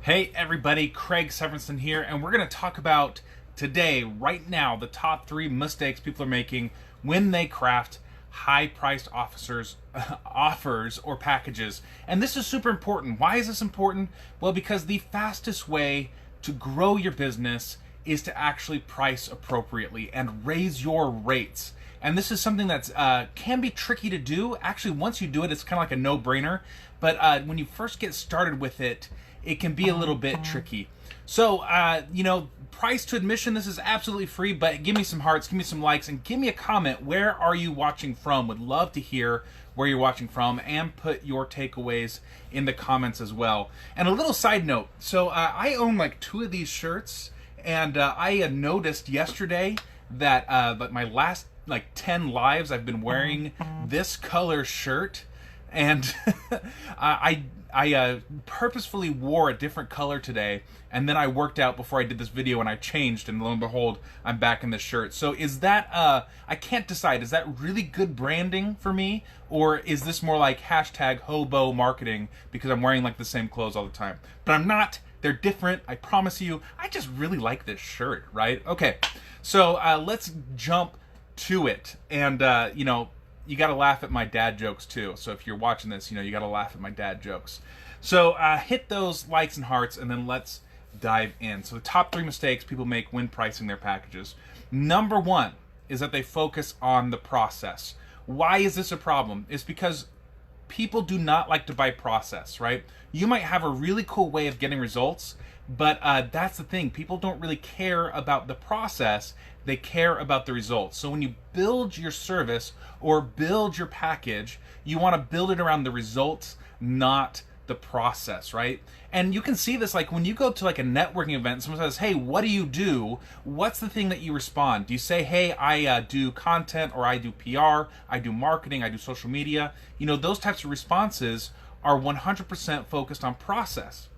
Hey everybody, Craig Severinson here, and we're going to talk about today, right now, the top 3 mistakes people are making when they craft high-priced offers or packages. And this is super important. Why is this important? Well, because the fastest way to grow your business is to actually price appropriately and raise your rates. And this is something that can be tricky to do. Actually, once you do it, it's kind of like a no-brainer. But when you first get started with it, it can be a little bit tricky. So, price to admission, this is absolutely free, but give me some hearts, give me some likes, and give me a comment. Where are you watching from? Would love to hear where you're watching from, and put your takeaways in the comments as well. And a little side note, so I own like 2 of these shirts, and I noticed yesterday that my last like 10 lives I've been wearing this color shirt, and I purposefully wore a different color today, and then I worked out before I did this video and I changed, and lo and behold, I'm back in this shirt. So is that, I can't decide, is that really good branding for me, or is this more like hashtag Hobo Marketing because I'm wearing like the same clothes all the time? But I'm not. They're different, I promise you. I just really like this shirt, right? Okay, so let's jump to it. And, you gotta laugh at my dad jokes too. So if you're watching this, you gotta laugh at my dad jokes. So hit those likes and hearts, and then let's dive in. So the top 3 mistakes people make when pricing their packages. Number 1 is that they focus on the process. Why is this a problem? It's because people do not like to buy process, right? You might have a really cool way of getting results, but that's the thing. People don't really care about the process. They care about the results. So when you build your service or build your package, you want to build it around the results, not the process, right? And you can see this like when you go to like a networking event, someone says, hey, what do you do? What's the thing that you respond? Do you say, hey, I do content, or I do PR, I do marketing, I do social media? Those types of responses are 100% focused on process.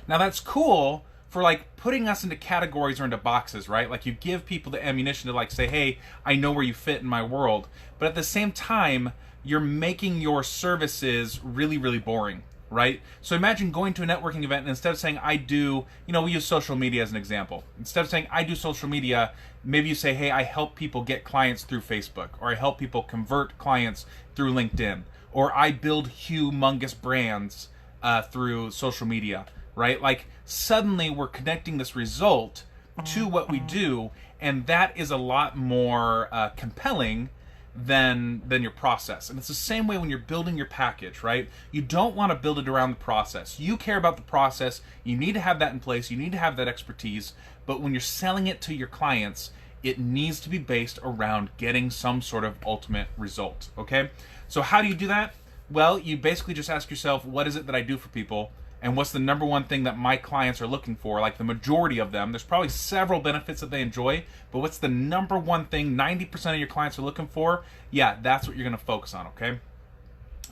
Now that's cool for like putting us into categories or into boxes, right? Like you give people the ammunition to like say, hey, I know where you fit in my world. But at the same time, you're making your services really, really boring, right? So imagine going to a networking event, and instead of saying I do, we use social media as an example. Instead of saying I do social media, maybe you say, hey, I help people get clients through Facebook, or I help people convert clients through LinkedIn, or I build humongous brands through social media, right? Like suddenly we're connecting this result to what we do, and that is a lot more compelling than your process. And it's the same way when you're building your package, right? You don't want to build it around the process. You care about the process. You need to have that in place. You need to have that expertise. But when you're selling it to your clients, it needs to be based around getting some sort of ultimate result, okay? So how do you do that? Well, you basically just ask yourself, what is it that I do for people? And what's the number 1 thing that my clients are looking for? Like the majority of them, there's probably several benefits that they enjoy, but what's the number 1 thing 90% of your clients are looking for? Yeah, that's what you're gonna focus on, okay?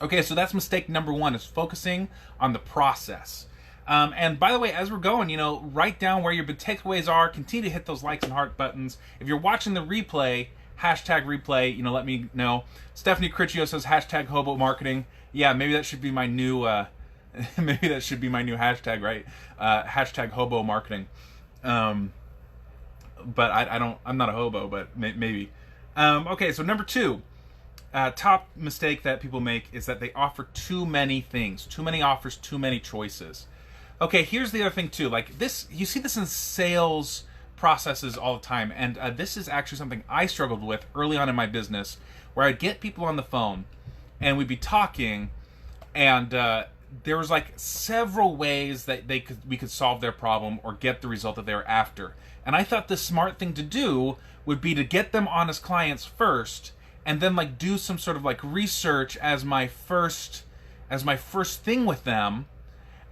Okay, so that's mistake number 1, is focusing on the process. And by the way, as we're going, write down where your big takeaways are, continue to hit those likes and heart buttons. If you're watching the replay, hashtag replay, let me know. Stephanie Criccio says hashtag Hobo Marketing. Yeah, maybe that should be my new maybe that should be my new hashtag, right? Hashtag Hobo Marketing. But I'm not a hobo, but maybe. Okay, so number 2, top mistake that people make is that they offer too many things, too many offers, too many choices. Okay, here's the other thing too. Like this, you see this in sales processes all the time, and this is actually something I struggled with early on in my business, where I'd get people on the phone, and we'd be talking, and there was like several ways that we could solve their problem or get the result that they were after. And I thought the smart thing to do would be to get them on as clients first, and then like do some sort of like research as my first thing with them,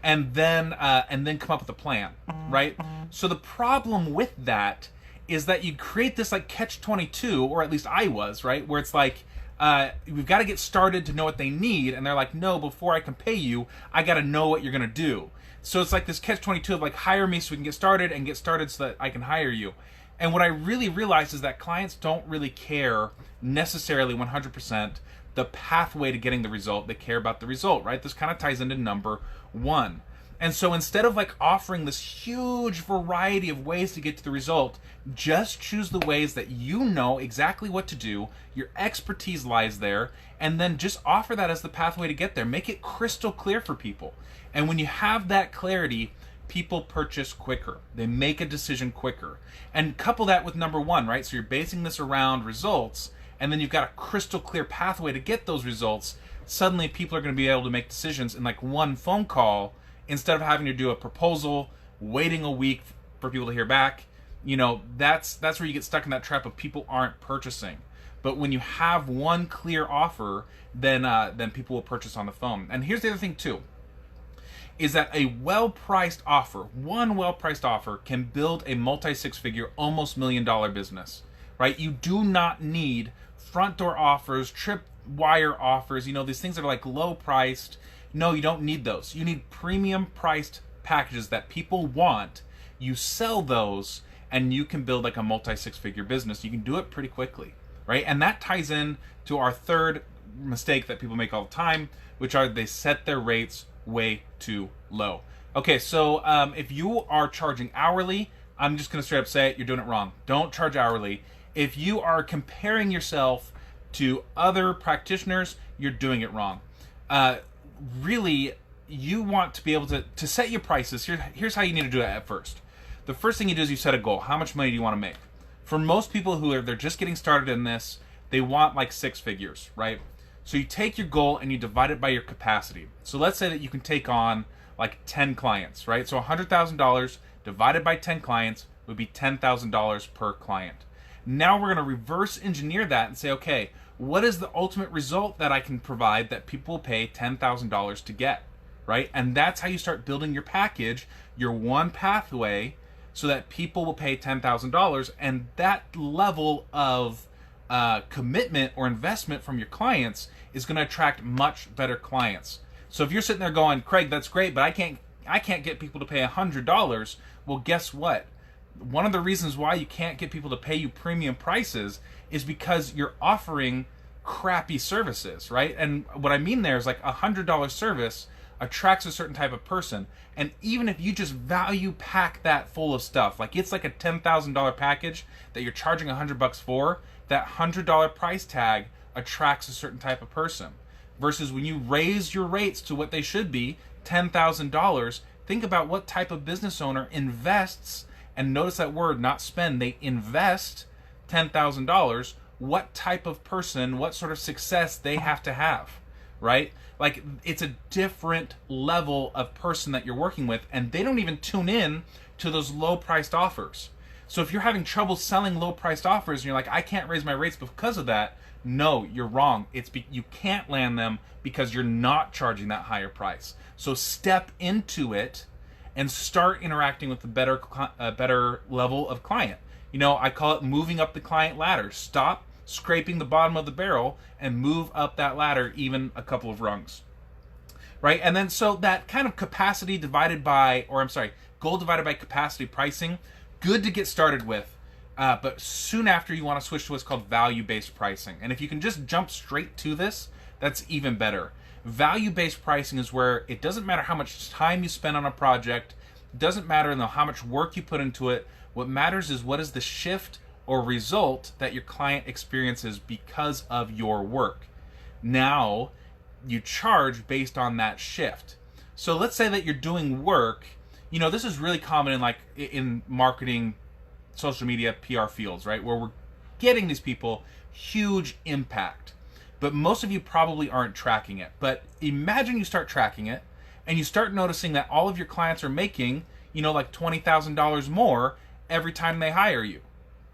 and then come up with a plan, right? So the problem with that is that you create this like catch-22, or at least I was, right? Where it's like, we've got to get started to know what they need, and they're like, no, before I can pay you, I got to know what you're going to do. So it's like this catch-22 of like, hire me so we can get started, and get started so that I can hire you. And what I really realized is that clients don't really care necessarily 100% the pathway to getting the result. They care about the result, right? This kind of ties into number 1. And so instead of like offering this huge variety of ways to get to the result, just choose the ways that you know exactly what to do, your expertise lies there, and then just offer that as the pathway to get there. Make it crystal clear for people. And when you have that clarity, people purchase quicker. They make a decision quicker. And couple that with number one, right? So you're basing this around results, and then you've got a crystal clear pathway to get those results. Suddenly people are going to be able to make decisions in like one phone call, instead of having to do a proposal, waiting a week for people to hear back. You know, that's where you get stuck in that trap of people aren't purchasing. But when you have one clear offer, then people will purchase on the phone. And here's the other thing too, is that a well-priced offer, one well-priced offer, can build a multi-six-figure, almost $1 million business, right? You do not need front door offers, tripwire offers, you know, these things that are like low-priced. No, you don't need those. You need premium priced packages that people want. You sell those and you can build like a multi-six-figure business. You can do it pretty quickly, right? And that ties in to our third mistake that people make all the time, which are they set their rates way too low. Okay, so if you are charging hourly, I'm just going to straight up say it, you're doing it wrong. Don't charge hourly. If you are comparing yourself to other practitioners, you're doing it wrong. Really, you want to be able to set your prices. Here's how you need to do it at first. The first thing you do is you set a goal. How much money do you want to make? For most people they're just getting started in this, they want like 6 figures, right? So you take your goal and you divide it by your capacity. So let's say that you can take on like 10 clients, right? So $100,000 divided by 10 clients would be $10,000 per client. Now we're going to reverse engineer that and say, okay, what is the ultimate result that I can provide that people will pay $10,000 to get, right? And that's how you start building your package, your one pathway, so that people will pay $10,000. And that level of commitment or investment from your clients is going to attract much better clients. So if you're sitting there going, Craig, that's great, but I can't get people to pay $100. Well, guess what? One of the reasons why you can't get people to pay you premium prices is because you're offering crappy services, right? And what I mean there is like $100 service attracts a certain type of person. And even if you just value pack that full of stuff, like it's like a $10,000 package that you're charging $100 for, that $100 price tag attracts a certain type of person. Versus when you raise your rates to what they should be, $10,000, think about what type of business owner invests, and notice that word, not spend, they invest $10,000, what type of person, what sort of success they have to have, right? Like it's a different level of person that you're working with, and they don't even tune in to those low-priced offers. So if you're having trouble selling low-priced offers and you're like, I can't raise my rates because of that, no, you're wrong. You can't land them because you're not charging that higher price. So step into it and start interacting with a better level of client. You know, I call it moving up the client ladder. Stop scraping the bottom of the barrel and move up that ladder even a couple of rungs, right? And then so that kind of goal divided by capacity pricing, good to get started with, but soon after you want to switch to what's called value-based pricing. And if you can just jump straight to this, that's even better. Value-based pricing is where it doesn't matter how much time you spend on a project, it doesn't matter how much work you put into it. What matters is what is the shift or result that your client experiences because of your work. Now, you charge based on that shift. So let's say that you're doing work, you know, this is really common in marketing, social media, PR fields, right? Where we're getting these people huge impact. But most of you probably aren't tracking it. But imagine you start tracking it and you start noticing that all of your clients are making, you know, like $20,000 more every time they hire you.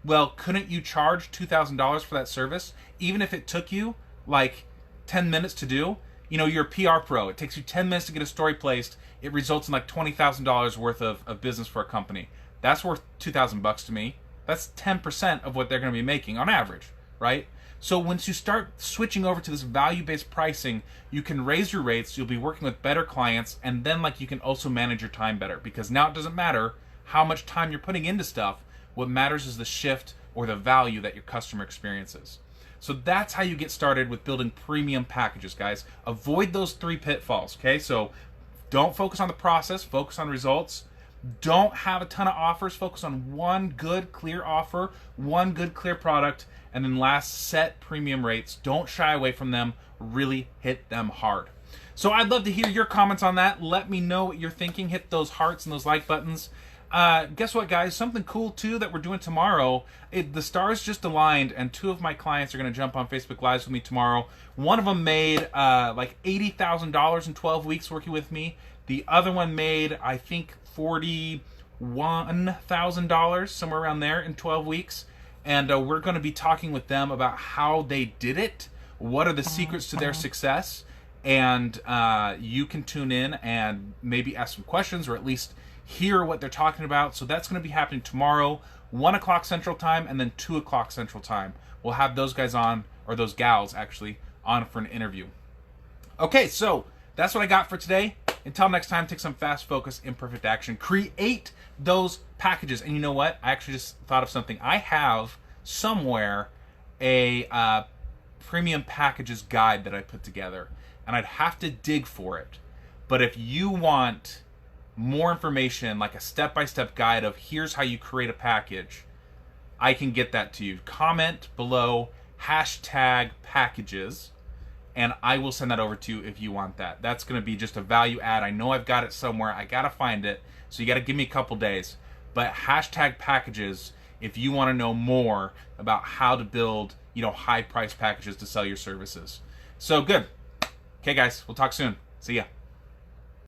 Well, couldn't you charge $2,000 for that service, even if it took you like 10 minutes to do? You know, you're a PR pro. It takes you 10 minutes to get a story placed. It results in like $20,000 worth of business for a company. That's worth $2,000 to me. That's 10% of what they're going to be making on average, right? So once you start switching over to this value-based pricing, you can raise your rates, you'll be working with better clients, and then like you can also manage your time better, because now it doesn't matter how much time you're putting into stuff. What matters is the shift or the value that your customer experiences. So that's how you get started with building premium packages, guys. Avoid those 3 pitfalls, okay? So Don't focus on the process, focus on results. Don't have a ton of offers, focus on one good, clear offer, one good, clear product, and then last, set premium rates. Don't shy away from them, really hit them hard. So I'd love to hear your comments on that. Let me know what you're thinking. Hit those hearts and those like buttons. Guess what, guys? Something cool, too, that we're doing tomorrow. The stars just aligned, and 2 of my clients are going to jump on Facebook Lives with me tomorrow. One of them made like $80,000 in 12 weeks working with me. The other one made, I think, $41,000, somewhere around there, in 12 weeks. And we're going to be talking with them about how they did it, what are the secrets to their success, and you can tune in and maybe ask some questions, or at least hear what they're talking about. So that's going to be happening tomorrow, 1 o'clock Central Time, and then 2 o'clock Central Time. We'll have those guys on, or those gals, actually, on for an interview. Okay, so that's what I got for today. Until next time, take some fast focus, imperfect action. Create those packages. And you know what? I actually just thought of something. I have somewhere a premium packages guide that I put together, and I'd have to dig for it. But if you want more information, like a step-by-step guide of here's how you create a package, I can get that to you. Comment below #packages, and I will send that over to you if you want that. That's going to be just a value add. I know I've got it somewhere. I got to find it, so you got to give me a couple days. But #packages if you want to know more about how to build, high price packages to sell your services. So good. Okay, guys, we'll talk soon. See ya.